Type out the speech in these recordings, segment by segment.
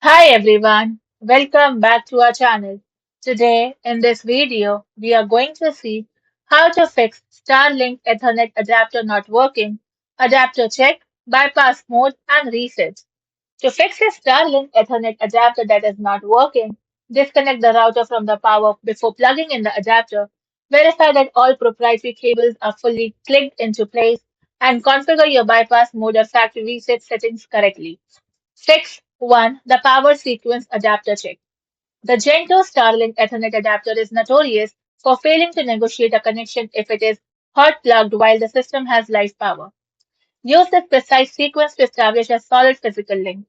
Hi everyone, welcome back to our channel. Today in this video, we are going to see how to fix Starlink Ethernet adapter not working, adapter check, bypass mode and reset. To fix a Starlink Ethernet adapter that is not working, disconnect the router from the power before plugging in the adapter, verify that all proprietary cables are fully clicked into place, and configure your bypass mode or factory reset settings correctly. Fix 1. The power sequence adapter check. The Gen 2 Starlink Ethernet adapter is notorious for failing to negotiate a connection if it is hot plugged while the system has live power. Use this precise sequence to establish a solid physical link.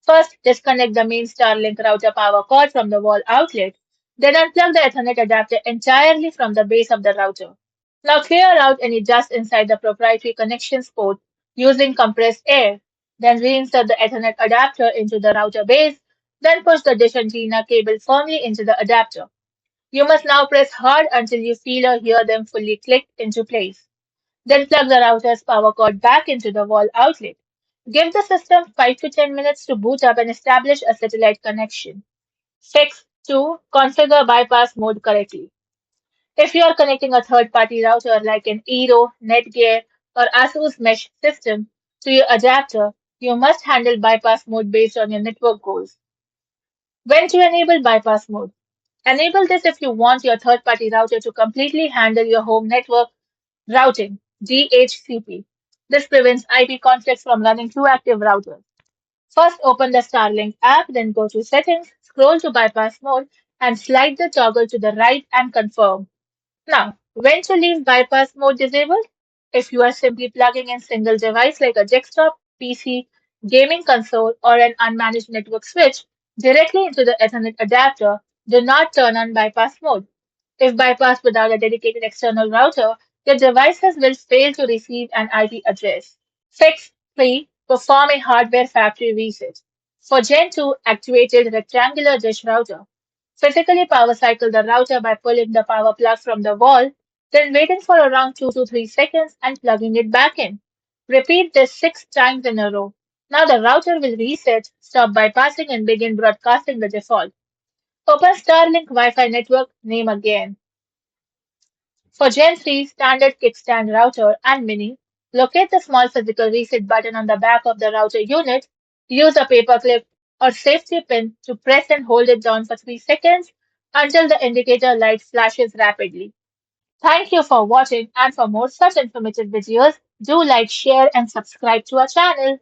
First, disconnect the main Starlink router power cord from the wall outlet. Then unplug the Ethernet adapter entirely from the base of the router. Now clear out any dust inside the proprietary connections port using compressed air. Then reinsert the Ethernet adapter into the router base. Then push the dish antenna cable firmly into the adapter. You must now press hard until you feel or hear them fully click into place. Then plug the router's power cord back into the wall outlet. Give the system 5 to 10 minutes to boot up and establish a satellite connection. Fix 2. Configure bypass mode correctly. If you are connecting a third-party router like an Eero, Netgear, or ASUS mesh system to your adapter, you must handle bypass mode based on your network goals. When to enable bypass mode? Enable this if you want your third-party router to completely handle your home network routing, DHCP. This prevents IP conflicts from running two active routers. First, open the Starlink app, then go to Settings, scroll to Bypass Mode, and slide the toggle to the right and confirm. Now, when to leave bypass mode disabled? If you are simply plugging in single device like a desktop, PC, gaming console, or an unmanaged network switch directly into the Ethernet adapter, do not turn on bypass mode. If bypassed without a dedicated external router, your devices will fail to receive an IP address. Fix 3. Perform a hardware factory reset. For Gen 2 activated rectangular dish router, physically power cycle the router by pulling the power plug from the wall, then waiting for around 2 to 3 seconds and plugging it back in. Repeat this 6 times in a row. Now the router will reset, stop bypassing and begin broadcasting the default. Open Starlink Wi-Fi network name again. For Gen 3 standard kickstand router and mini, locate the small physical reset button on the back of the router unit. Use a paperclip or safety pin to press and hold it down for 3 seconds until the indicator light flashes rapidly. Thank you for watching, and for more such informative videos, do like, share and subscribe to our channel.